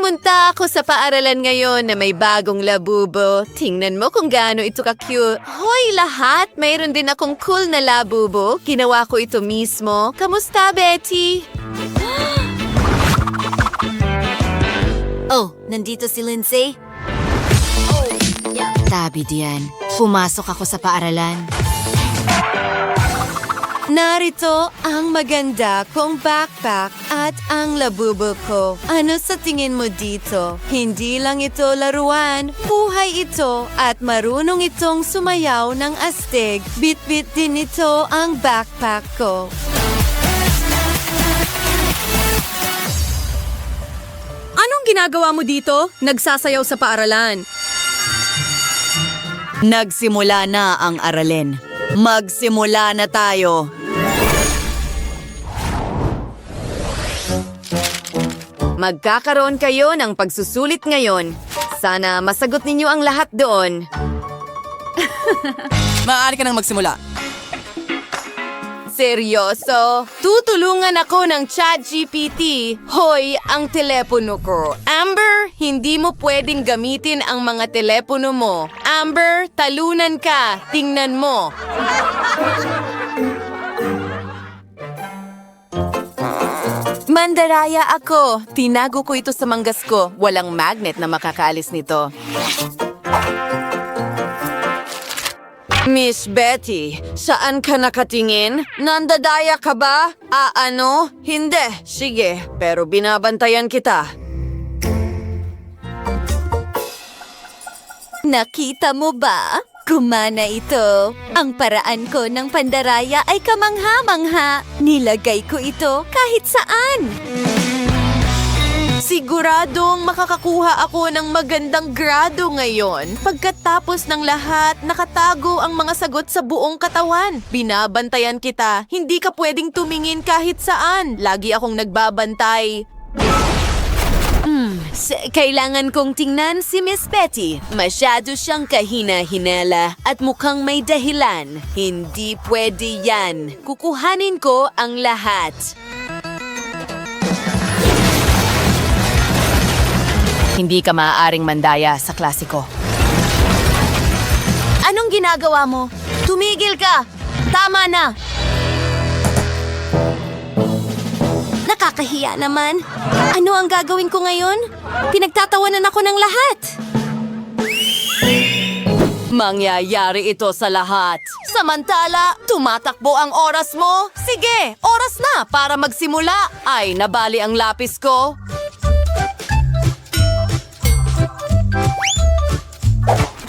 Pumunta ako sa paaralan ngayon na may bagong labubo. Tingnan mo kung gaano ito ka-cute. Hoy, lahat! Mayroon din akong cool na labubo. Ginawa ko ito mismo. Kamusta, Betty? Oh, nandito si Lindsay? Tabi diyan. Pumasok ako sa paaralan. Narito ang maganda kong backpack at ang labubo ko. Ano sa tingin mo dito? Hindi lang ito laruan, buhay ito at marunong itong sumayaw ng astig. Bit-bit din ito ang backpack ko. Anong ginagawa mo dito? Nagsasayaw sa paaralan. Nagsimula na ang aralin. Magsimula na tayo. Magkakaroon kayo ng pagsusulit ngayon. Sana masagot ninyo ang lahat doon. Maaari ka nang magsimula. Seryoso? Tutulungan ako ng ChatGPT. Hoy, ang telepono ko. Amber, hindi mo pwedeng gamitin ang mga telepono mo. Amber, talunan ka. Tingnan mo. Mandaraya ako. Tinago ko ito sa manggas ko. Walang magnet na makakaalis nito. Miss Betty, saan ka nakatingin? Nandadaya ka ba? Ano? Hindi. Sige, pero binabantayan kita. Nakita mo ba? Gumana ito. Ang paraan ko ng pandaraya ay kamangha-mangha. Nilagay ko ito kahit saan. Siguradong makakakuha ako ng magandang grado ngayon. Pagkatapos ng lahat, nakatago ang mga sagot sa buong katawan. Binabantayan kita. Hindi ka pwedeng tumingin kahit saan. Lagi akong nagbabantay. Kailangan kong tingnan si Miss Betty. Masyado siyang kahina-hinala at mukhang may dahilan. Hindi pwede yan. Kukuhanin ko ang lahat. Hindi ka maaaring mandaya sa klasiko. Anong ginagawa mo? Tumigil ka! Tama na! Nakakahiya naman. Ano ang gagawin ko ngayon? Pinagtatawanan ako ng lahat. Mangyayari ito sa lahat. Samantala, tumatakbo ang oras mo. Sige, oras na para magsimula. Ay, nabali ang lapis ko.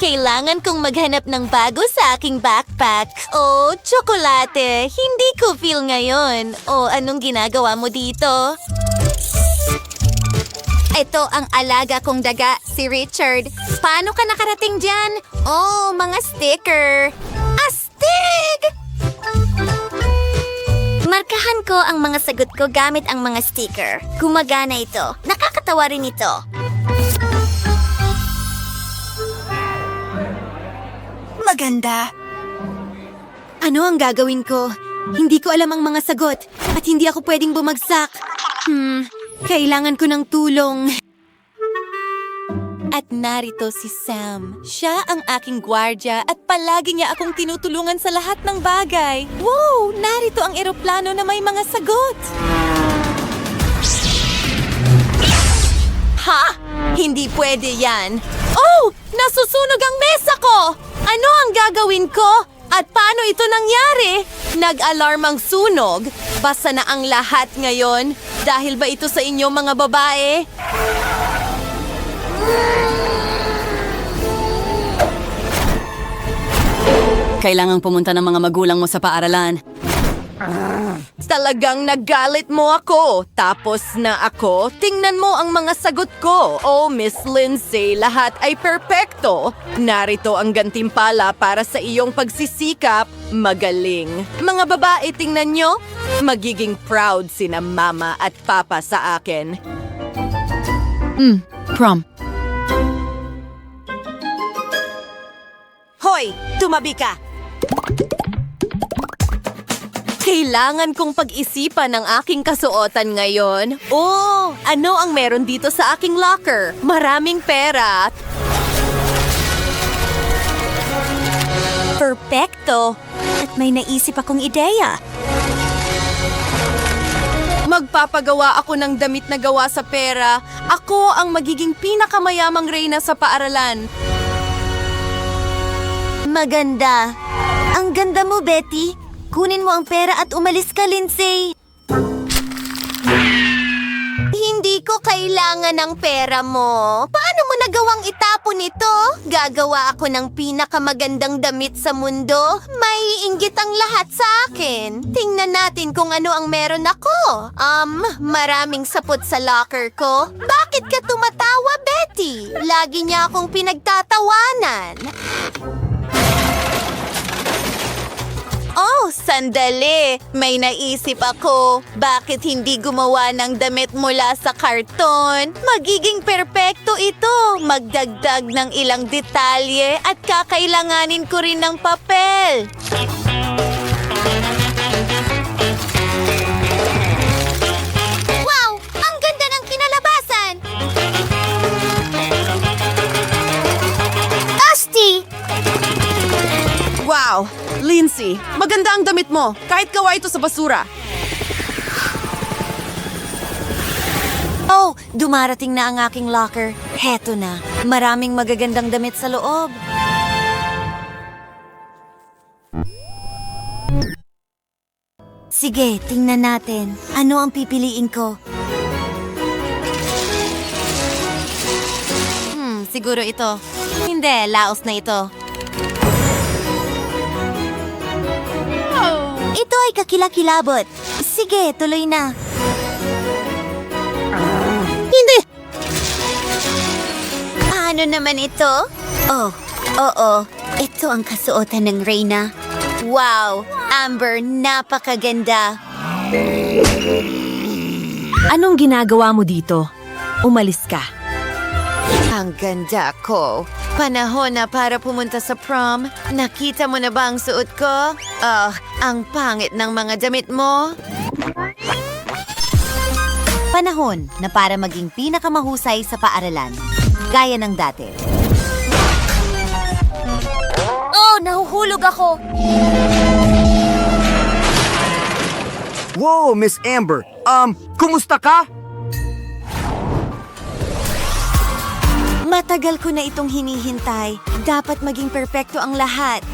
Kailangan kong maghanap ng bago sa aking backpack. Oh, tsokolate. Hindi ko feel ngayon. Oh, anong ginagawa mo dito? Ito ang alaga kong daga, si Richard. Paano ka nakarating dyan? Oh, mga sticker. Astig! Markahan ko ang mga sagot ko gamit ang mga sticker. Gumagana ito. Nakakatawa rin ito. Maganda. Ano ang gagawin ko? Hindi ko alam ang mga sagot at hindi ako pwedeng bumagsak. Kailangan ko ng tulong. At narito si Sam. Siya ang aking gwardya at palagi niya akong tinutulungan sa lahat ng bagay. Wow! Narito ang eroplano na may mga sagot. Ha? Hindi pwede yan. Oh! Nasusunog ang mesa ko! Ano ang gagawin ko? At paano ito nangyari? Nag-alarm ang sunog? Basta na ang lahat ngayon? Dahil ba ito sa inyo mga babae? Kailangang pumunta ng mga magulang mo sa paaralan. Talagang nagalit mo ako. Tapos na ako, tingnan mo ang mga sagot ko. Oh, Miss Lindsay, lahat ay perpekto. Narito ang gantimpala para sa iyong pagsisikap. Magaling. Mga babae, tingnan nyo. Magiging proud sina mama at papa sa akin. Prom. Hoy, tumabi ka! Kailangan kong pag-isipan ang aking kasuotan ngayon. Oh, ano ang meron dito sa aking locker? Maraming pera. Perpekto! At may naisip akong ideya. Magpapagawa ako ng damit na gawa sa pera. Ako ang magiging pinakamayamang reyna sa paaralan. Maganda. Ang ganda mo, Betty. Kunin mo ang pera at umalis ka, Lindsay. Hindi ko kailangan ng pera mo. Paano mo nagawang itapon ito? Gagawa ako ng pinakamagandang damit sa mundo. May inggit ang lahat sa akin. Tingnan natin kung ano ang meron ako. Maraming sapot sa locker ko. Bakit ka tumatawa, Betty? Lagi niya akong pinagtatawanan. Oh, sandali! May naisip ako. Bakit hindi gumawa ng damit mula sa karton? Magiging perpekto ito. Magdagdag ng ilang detalye at kakailanganin ko rin ng papel. Wow! Ang ganda ng kinalabasan! Asti! Wow! Lindsay, maganda ang damit mo. Kahit gawa ito sa basura. Oh, dumarating na ang aking locker. Heto na. Maraming magagandang damit sa loob. Sige, tingnan natin. Ano ang pipiliin ko? Siguro ito. Hindi, laos na ito. Ito ay kakilakilabot. Sige, tuloy na. Hindi! Paano naman ito? Oh, oo. Ito ang kasuotan ng Reyna. Wow! Amber, napakaganda. Anong ginagawa mo dito? Umalis ka. Ang ganda ko. Panahon na para pumunta sa prom. Nakita mo na ba ang suot ko? Oh, ang pangit ng mga damit mo. Panahon na para maging pinakamahusay sa paaralan. Gaya ng dati. Oh, nahuhulog ako! Whoa, Miss Amber. Kumusta ka? Matagal ko na itong hinihintay. Dapat maging perpekto ang lahat.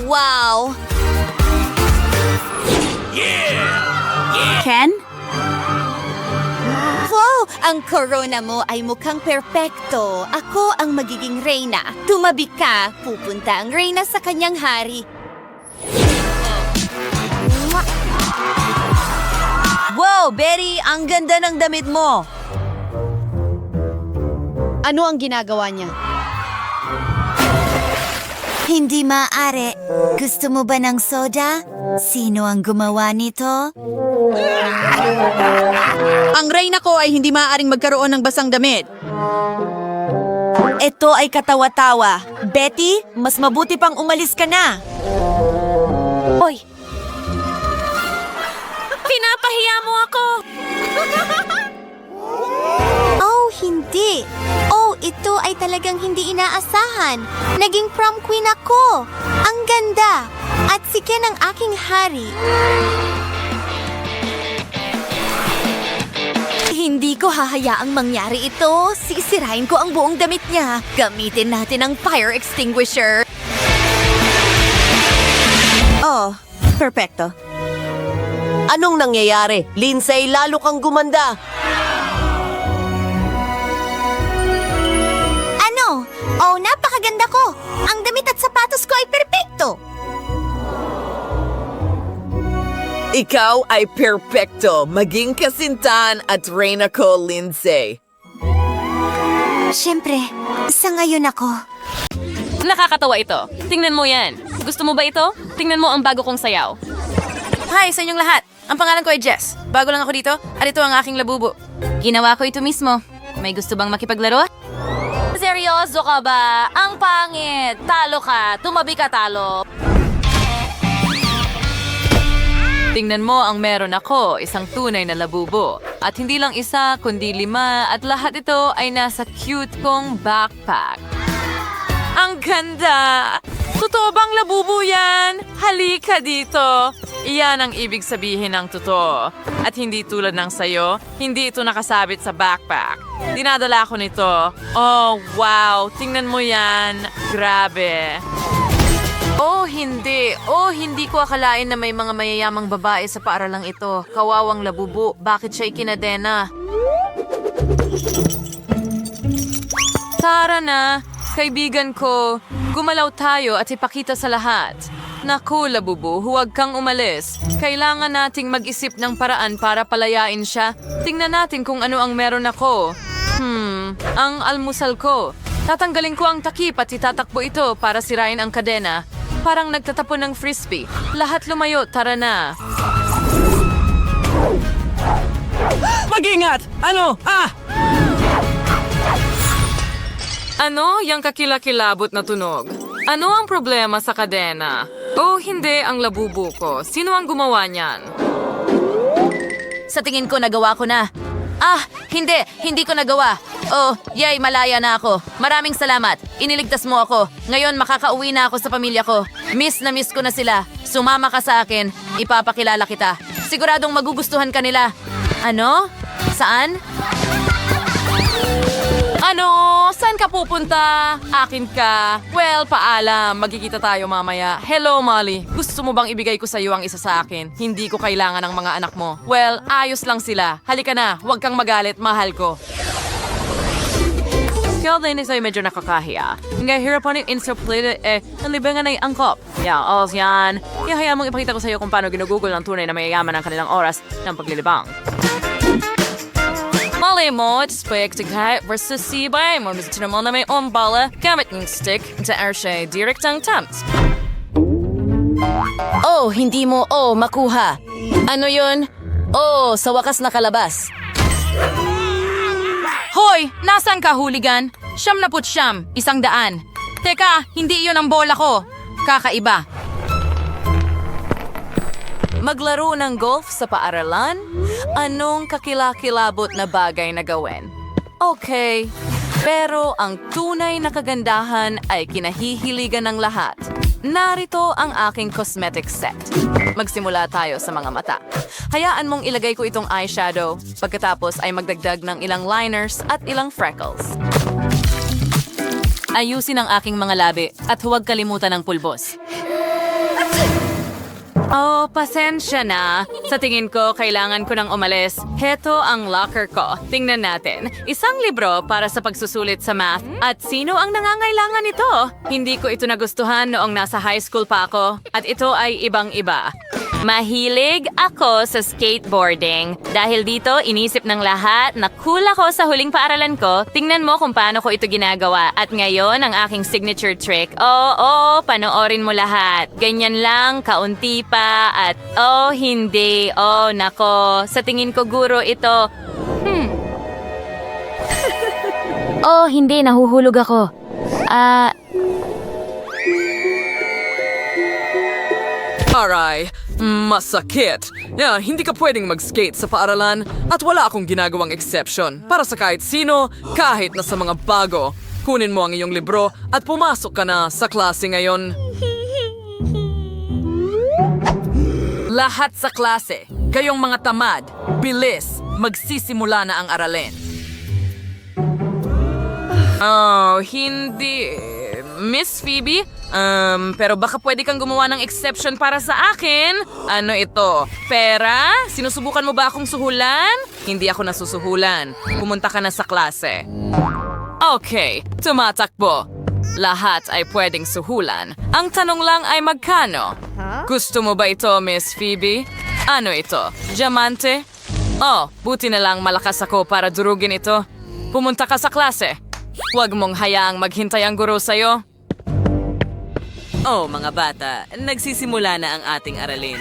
Wow! Ken? Wow! Ang corona mo ay mukhang perpekto. Ako ang magiging reyna. Tumabi ka, pupunta ang reyna sa kanyang hari. Wow, Betty! Ang ganda ng damit mo! Ano ang ginagawa niya? Hindi maaari. Gusto mo ba ng soda? Sino ang gumawa nito? Ang reyna ko ay hindi maaaring magkaroon ng basang damit. Ito ay katawa-tawa. Betty, mas mabuti pang umalis ka na. Oy! Pinapahiya mo ako! Oh, hindi. Oh, ito ay talagang hindi inaasahan. Naging prom queen ako. Ang ganda. At si Ken ang aking hari. Hindi ko hahayaang mangyari ito. Sisirain ko ang buong damit niya. Gamitin natin ang fire extinguisher. Oh, perpekto. Anong nangyayari? Lindsay, lalo kang gumanda. Ano? Oh, napakaganda ko. Ang damit at sapatos ko ay perpekto. Ikaw ay perpekto. Maging kasintahan at reyna ko, Lindsay. Siyempre, sa ngayon ako. Nakakatawa ito. Tingnan mo yan. Gusto mo ba ito? Tingnan mo ang bago kong sayaw. Hi sa inyong lahat. Ang pangalan ko ay Jess. Bago lang ako dito at ito ang aking labubo. Ginawa ko ito mismo. May gusto bang makipaglaro? Seryoso ka ba? Ang pangit. Talo ka. Tumabi ka, talo. Tingnan mo ang meron ako, isang tunay na labubo. At hindi lang isa, kundi 5 at lahat ito ay nasa cute kong backpack. Ang ganda! Totoo bang labubo yan? Halika dito! Iyan ang ibig sabihin ng totoo. At hindi tulad ng sayo, hindi ito nakasabit sa backpack. Dinadala ko nito. Oh, wow! Tingnan mo yan. Grabe. Oh, hindi ko akalain na may mga mayayamang babae sa paaralang ito. Kawawang labubo. Bakit siya'y kinadena? Tara na, kaibigan ko. Gumalaw tayo at ipakita sa lahat. Naku, labubo, huwag kang umalis. Kailangan nating mag-isip ng paraan para palayain siya. Tingnan natin kung ano ang meron ako. Ang almusal ko. Tatanggalin ko ang takip at itatakbo ito para sirain ang kadena. Parang nagtatapon ng frisbee. Lahat lumayo, tara na. Mag-ingat! Ano? Ano yung kakilakilabot na tunog? Ano ang problema sa kadena? Oh, hindi ang labubo ko. Sino ang gumawa niyan? Sa tingin ko, nagawa ko na. Hindi ko nagawa. Oh, yay, malaya na ako. Maraming salamat. Iniligtas mo ako. Ngayon, makakauwi na ako sa pamilya ko. Miss na miss ko na sila. Sumama ka sa akin. Ipapakilala kita. Siguradong magugustuhan ka nila. Ano? Saan? Ano? Saan ka pupunta? Akin ka. Well, paalam. Magkikita tayo mamaya. Hello, Molly. Gusto mo bang ibigay ko sa iyo ang isa sa akin? Hindi ko kailangan ng mga anak mo. Well, ayos lang sila. Halika na. Huwag kang magalit. Mahal ko. Kaya din ay medyo nakakahiya. Hirapan yung insuplate nalibangan ay angkop. Yan. Ihaya mong ipakita ko sa iyo kung paano ginugugol ng tunay na mayayaman ang kanilang oras ng paglilibang. Malay mo, expect kahit versus sibay mo mismo mo na may bala gamit yung stick sa arshay direct ang temps. Oh, hindi mo, makuha. Ano yun? Oh, sa wakas nakalabas. Hoy! Nasaan ka, hooligan? 99, 100. Teka, hindi iyon ang bola ko. Kakaiba. Maglaro ng golf sa paaralan? Anong kakilakilabot na bagay na gawin? Okay, pero ang tunay na kagandahan ay kinahihiligan ng lahat. Narito ang aking cosmetic set. Magsimula tayo sa mga mata. Hayaan mong ilagay ko itong eyeshadow. Pagkatapos ay magdagdag ng ilang liners at ilang freckles. Ayusin ang aking mga labi at huwag kalimutan ng pulbos. Oh, pasensya na. Sa tingin ko, kailangan ko nang umalis. Heto ang locker ko. Tingnan natin. Isang libro para sa pagsusulit sa math. At sino ang nangangailangan nito? Hindi ko ito nagustuhan noong nasa high school pa ako. At ito ay ibang-iba. Mahilig ako sa skateboarding. Dahil dito, inisip ng lahat na cool ako sa huling paaralan ko. Tingnan mo kung paano ko ito ginagawa. At ngayon, ang aking signature trick. Oo, panoorin mo lahat. Ganyan lang, kaunti pa. At hindi. Nako. Sa tingin ko, guro, ito. Hindi, nahuhulog ako. Aray, masakit. Hindi ka pwedeng mag-skate sa paaralan at wala akong ginagawang exception para sa kahit sino, kahit na sa mga bago. Kunin mo ang iyong libro at pumasok ka na sa klase ngayon. Lahat sa klase, kayong mga tamad, bilis, magsisimula na ang aralin. Oh, hindi. Miss Phoebe? Pero baka pwede kang gumawa ng exception para sa akin. Ano ito? Pera? Sinusubukan mo ba akong suhulan? Hindi ako nasusuhulan. Pumunta ka na sa klase. Okay, tumatakbo. Lahat ay pwedeng suhulan. Ang tanong lang ay magkano? Gusto mo ba ito, Miss Phoebe? Ano ito? Diamante? Oh, buti na lang malakas ako para durugin ito. Pumunta ka sa klase. Huwag mong hayaang maghintay ang guro sa'yo. Oh, mga bata, nagsisimula na ang ating aralin.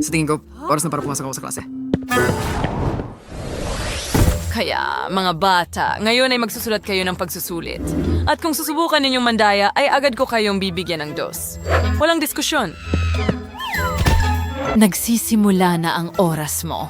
Sa tingin ko, oras na para pumasok ako sa klase. Kaya, mga bata, ngayon ay magsusulat kayo ng pagsusulit. At kung susubukan ninyong mandaya, ay agad ko kayong bibigyan ng dos. Walang diskusyon. Nagsisimula na ang oras mo.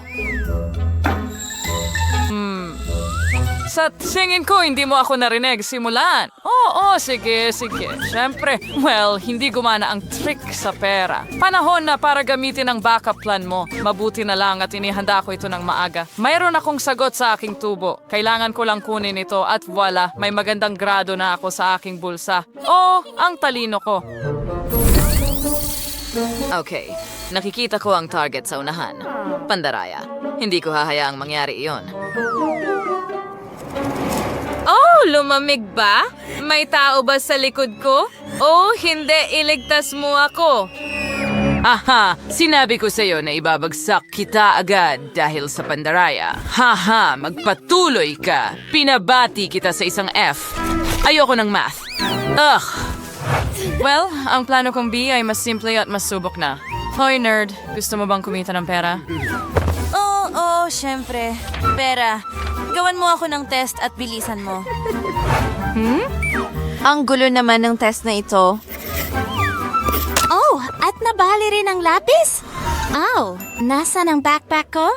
Sa tingin ko, hindi mo ako narinig. Simulan. Oo, sige. Siyempre, well, hindi gumana ang trick sa pera. Panahon na para gamitin ang backup plan mo. Mabuti na lang at inihanda ko ito ng maaga. Mayroon akong sagot sa aking tubo. Kailangan ko lang kunin ito at voila, may magandang grado na ako sa aking bulsa. Oh, ang talino ko. Okay, nakikita ko ang target sa unahan. Pandaraya. Hindi ko hahayaang mangyari iyon. Oh, lumamig ba? May tao ba sa likod ko? Oh, hindi, iligtas mo ako. Aha, sinabi ko sa'yo na ibabagsak kita agad dahil sa pandaraya. Haha, magpatuloy ka. Pinabati kita sa isang F. Ayoko ng math. Ugh. Well, ang plano kong B ay mas simple at mas subok na. Hoy, nerd. Gusto mo bang kumita ng pera? Oo, syempre. Pera, gawan mo ako ng test at bilisan mo. Ang gulo naman ng test na ito. Oh, at nabali rin ang lapis? Oh, nasa ng backpack ko?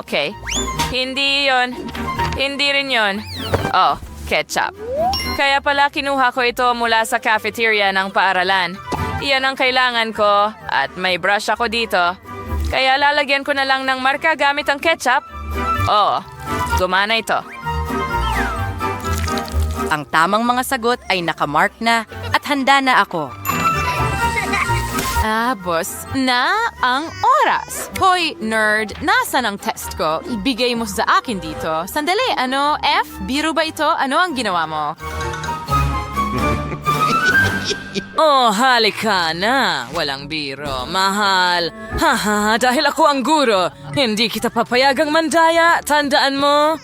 Okay. Hindi yon. Hindi rin yon. Oh, ketchup. Kaya pala kinuha ko ito mula sa cafeteria ng paaralan. Iyan ang kailangan ko at may brush ako dito. Kaya lalagyan ko na lang ng marka gamit ang ketchup. Oo, gumana ito. Ang tamang mga sagot ay nakamark na at handa na ako. Boss, na ang oras. Hoy, nerd, nasan ang test ko? Ibigay mo sa akin dito. Sandali, ano? F? Biro ba ito? Ano ang ginawa mo? Oh, halika na. Walang biro. Mahal. Haha, dahil ako ang guro. Hindi kita papayagang mandaya. Tandaan mo.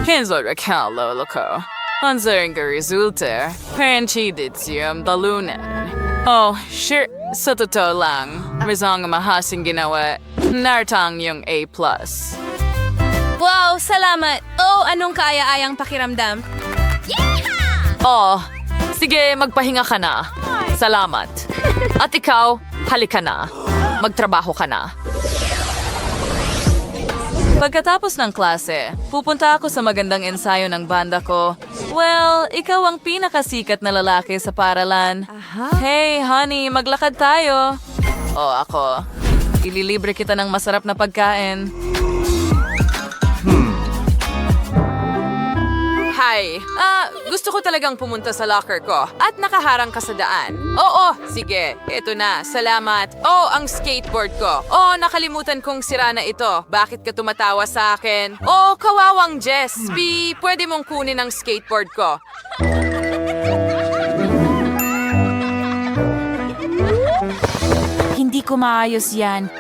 Hinzo Raquel, lolo ko. Anzaring ka resulta. Panchidit siyam dalunan. Oh, sure. Sa totoo lang, misang mahasing ginawa. Nartang yung A+. Wow, salamat. Oh, anong kaaya-ayang pakiramdam? Oh, sige, magpahinga ka na. Salamat. At ikaw, halika na. Magtrabaho ka na. Pagkatapos ng klase, pupunta ako sa magandang ensayo ng banda ko. Well, ikaw ang pinakasikat na lalaki sa paralan. Hey, honey, maglakad tayo. O ako, ililibre kita ng masarap na pagkain. Hi, gusto ko talagang pumunta sa locker ko at nakaharang ka sa daan. Oo, sige, eto na, salamat. Oh, ang skateboard ko. Oh, nakalimutan kong sira na ito. Bakit ka tumatawa sa akin? Oh, kawawang Jess. Pwede mong kunin ang skateboard ko. Hindi ko maayos yan.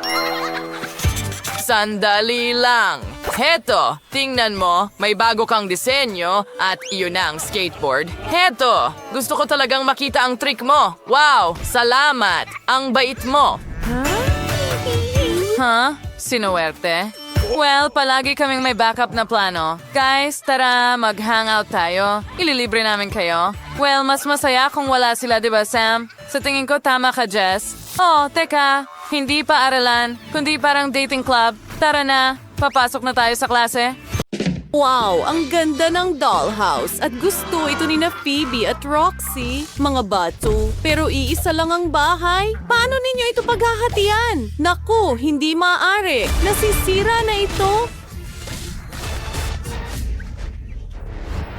Sandali lang. Heto, tingnan mo, may bago kang disenyo at iyon na ang skateboard. Heto, gusto ko talagang makita ang trick mo. Wow, salamat. Ang bait mo. Huh? Sinuwerte? Well, palagi kaming may backup na plano. Guys, tara, mag-hangout tayo. Ililibre namin kayo. Well, mas masaya kung wala sila, di ba, Sam? Sa tingin ko, tama ka, Jess. Oh, teka. Hindi pa aralan, kundi parang dating club. Tara na, papasok na tayo sa klase. Wow, ang ganda ng dollhouse at gusto ito ni na Phoebe at Roxy. Mga bato, pero iisa lang ang bahay. Paano ninyo ito paghahatian? Naku, hindi maaari. Nasisira na ito.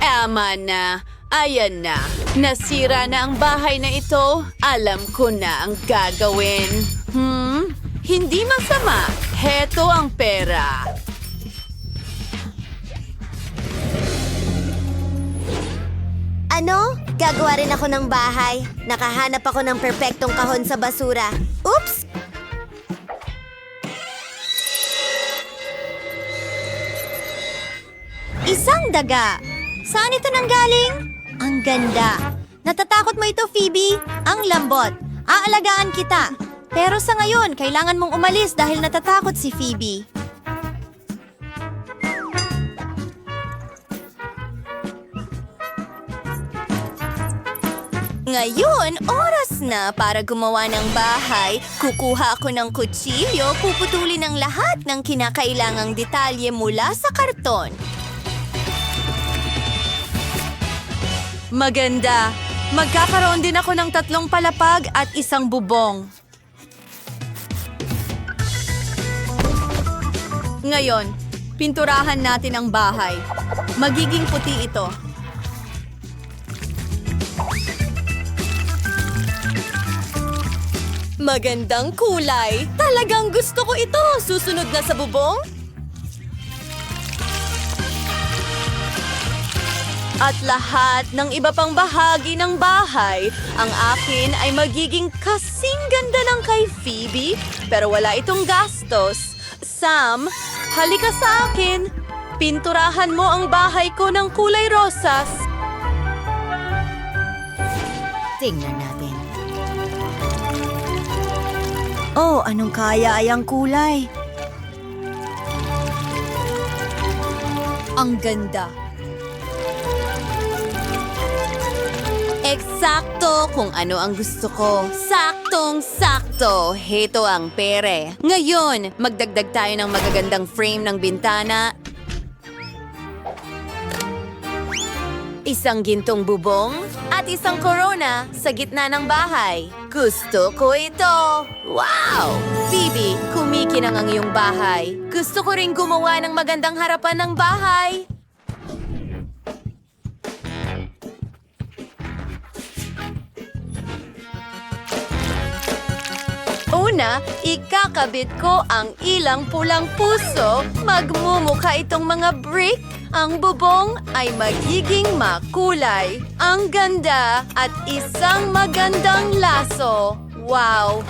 Ama na, ayan na. Nasira na ang bahay na ito. Alam ko na ang gagawin. Hindi masama. Heto ang pera. Ano? Gagawa rin ako ng bahay. Nakahanap ako ng perpektong kahon sa basura. Oops! Isang daga. Saan ito nanggaling? Ang ganda. Natatakot mo ito, Phoebe? Ang lambot. Aalagaan kita. Pero sa ngayon, kailangan mong umalis dahil natatakot si Phoebe. Ngayon, oras na para gumawa ng bahay. Kukuha ako ng kutsilyo, puputulin ang lahat ng kinakailangang detalye mula sa karton. Maganda. Magkakaroon din ako ng 3 palapag at 1 bubong. Ngayon, pinturahan natin ang bahay. Magiging puti ito. Magandang kulay. Talagang gusto ko ito. Susunod na sa bubong. At lahat ng iba pang bahagi ng bahay, ang akin ay magiging kasing ganda ng kay Phoebe, pero wala itong gastos. Sam, halika sa akin. Pinturahan mo ang bahay ko ng kulay rosas. Tingnan natin. Oh, anong kaya ay ang kulay? Ang ganda. Eksakto kung ano ang gusto ko. Saktong-sakto. Heto ang pere. Ngayon, magdagdag tayo ng magagandang frame ng bintana. Isang gintong bubong at isang corona sa gitna ng bahay. Gusto ko ito! Wow! Phoebe, kumikinang ang iyong bahay. Gusto ko rin gumawa ng magandang harapan ng bahay. Una, ikakabit ko ang ilang pulang puso. Magmumukha itong mga brick. Ang bubong ay magiging makulay. Ang ganda at isang magandang laso. Wow!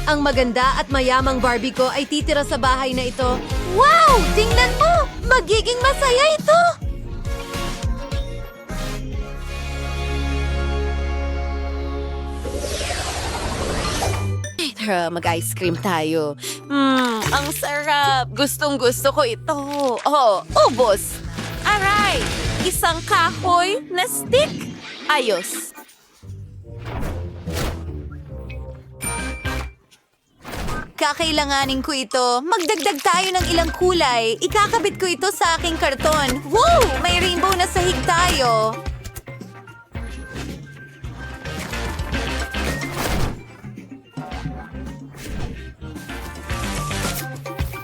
Ang maganda at mayamang Barbie ko ay titira sa bahay na ito. Wow! Tingnan mo! Magiging masaya ito! Tara, mag-ice cream tayo. Ang sarap! Gustong-gusto ko ito. Oh, ubos! Aray! Isang kahoy na stick! Ayos! Kakailanganin ko ito. Magdagdag tayo ng ilang kulay. Ikakabit ko ito sa aking karton. Woo! May rainbow na sahig tayo.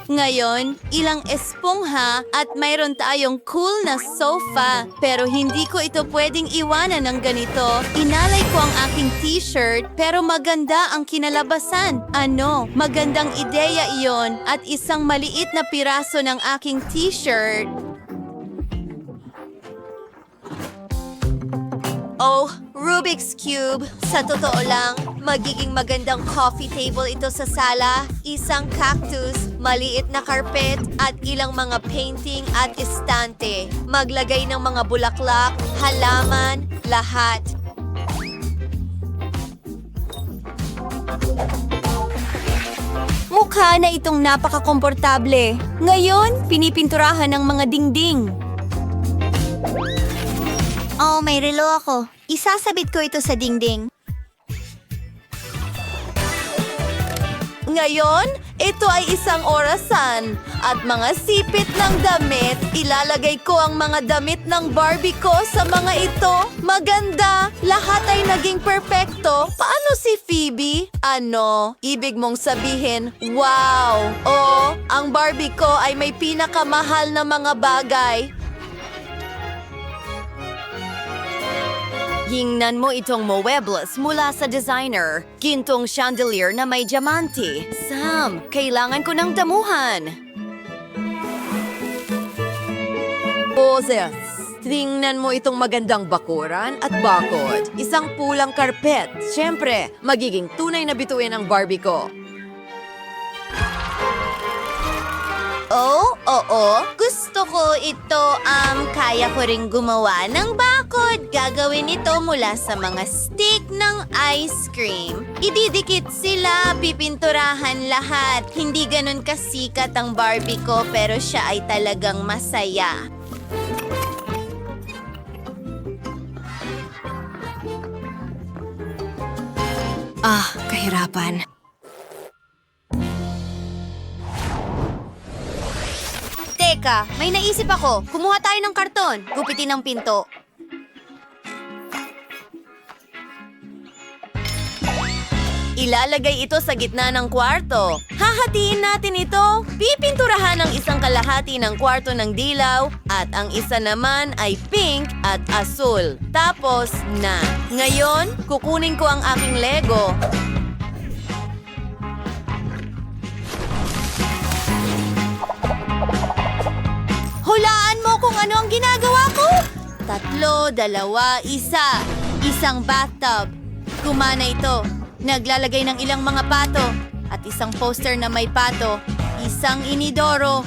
Ngayon, ilang espongha at mayroon tayong cool na sofa. Pero hindi ko ito pwedeng iwanan ng ganito. Inalay ko ang aking t-shirt pero maganda ang kinalabasan. Ano, magandang ideya iyon at isang maliit na piraso ng aking t-shirt. Oh, Rubik's Cube. Sa totoo lang, magiging magandang coffee table ito sa sala. Isang cactus, maliit na carpet, at ilang mga painting at estante. Maglagay ng mga bulaklak, halaman, lahat. Mukha na itong napakakomportable. Ngayon, pinipinturahan ng mga dingding. Oh, may relo ako. Isasabit ko ito sa dingding. Ngayon, ito ay isang orasan. At mga sipit ng damit, ilalagay ko ang mga damit ng Barbie ko sa mga ito. Maganda! Lahat ay naging perpekto. Paano si Phoebe? Ano? Ibig mong sabihin, wow! Oh, ang Barbie ko ay may pinakamahal na mga bagay. Hingnan mo itong muebles mula sa designer. Gintong chandelier na may diamante. Sam, kailangan ko ng damuhan. Boses, tingnan mo itong magandang bakuran at bakod. Isang pulang karpet. Siyempre, magiging tunay na bituin ang Barbie ko. Oh, Oo, gusto ko ito. Kaya ko ring gumawa ng bakod. Gagawin ito mula sa mga stick ng ice cream. Ididikit sila, pipinturahan lahat. Hindi ganun kasikat ang Barbie ko pero siya ay talagang masaya. Kahirapan. Teka, may naisip ako. Kumuha tayo ng karton. Gupitin ang pinto. Ilalagay ito sa gitna ng kwarto. Hahatiin natin ito. Pipinturahan ang isang kalahati ng kwarto ng dilaw at ang isa naman ay pink at asul. Tapos na. Ngayon, kukunin ko ang aking Lego. Hulaan mo kung ano ang ginagawa ko. 3, 2, 1. Isang bathtub. Gumana ito. Naglalagay ng ilang mga pato. At isang poster na may pato. Isang inidoro.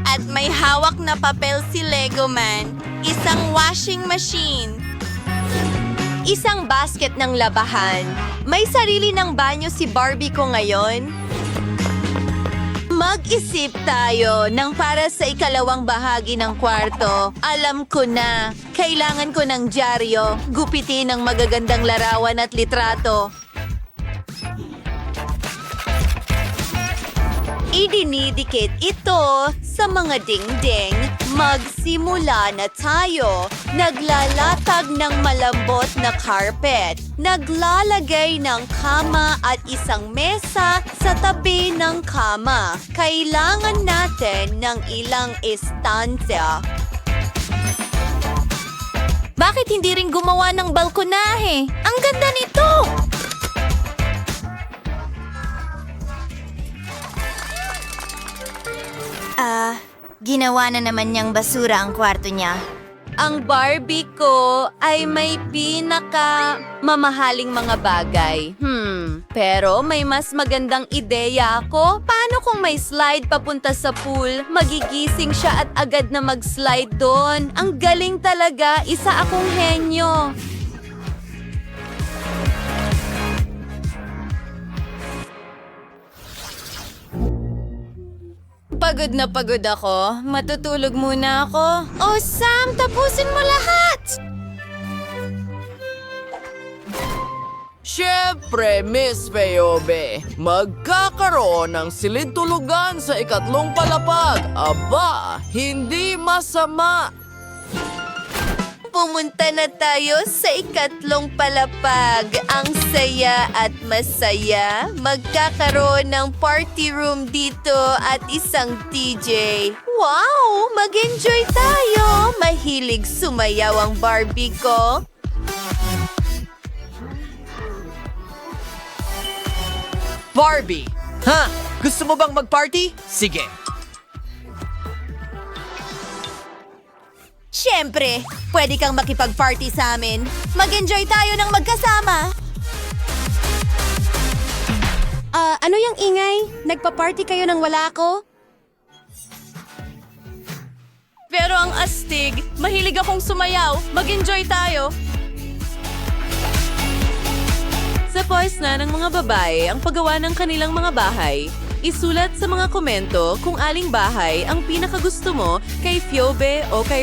At may hawak na papel si Lego Man. Isang washing machine. Isang basket ng labahan. May sarili ng banyo si Barbie ko ngayon. Mag-isip tayo ng para sa ikalawang bahagi ng kwarto. Alam ko na, kailangan ko ng dyaryo, gupitin ng magagandang larawan at litrato. Idinidikit ito sa mga dingding. Magsimula na tayo. Naglalatag ng malambot na carpet. Naglalagay ng kama at isang mesa sa tabi ng kama. Kailangan natin ng ilang estansya. Bakit hindi rin gumawa ng balkonahe? Ang ganda nito! Ginawa na naman niyang basura ang kwarto niya. Ang Barbie ko ay may mamahaling mga bagay. Pero may mas magandang ideya ako. Paano kung may slide papunta sa pool? Magigising siya at agad na mag-slide doon. Ang galing talaga. Isa akong henyo. Pagod na pagod ako. Matutulog muna ako. Oh, Sam! Tapusin mo lahat! Siyempre, Miss Feyobe, magkakaroon ng silid-tulugan sa ikatlong palapag. Aba, hindi masama. Pumunta na tayo sa ikatlong palapag. Ang saya at masaya. Magkakaroon ng party room dito at isang DJ. Wow! Mag-enjoy tayo! Mahilig sumayaw ang Barbie ko. Barbie! Ha? Gusto mo bang mag-party? Sige. Siyempre, pwede kang makipag-party sa amin. Mag-enjoy tayo ng magkasama. Ano yung ingay? Nagpa-party kayo nang wala ako? Pero ang astig, mahilig akong sumayaw. Mag-enjoy tayo. Sa voice na ng mga babae ang paggawa ng kanilang mga bahay. Isulat sa mga komento kung aling bahay ang pinakagusto mo kay Fiobe o kay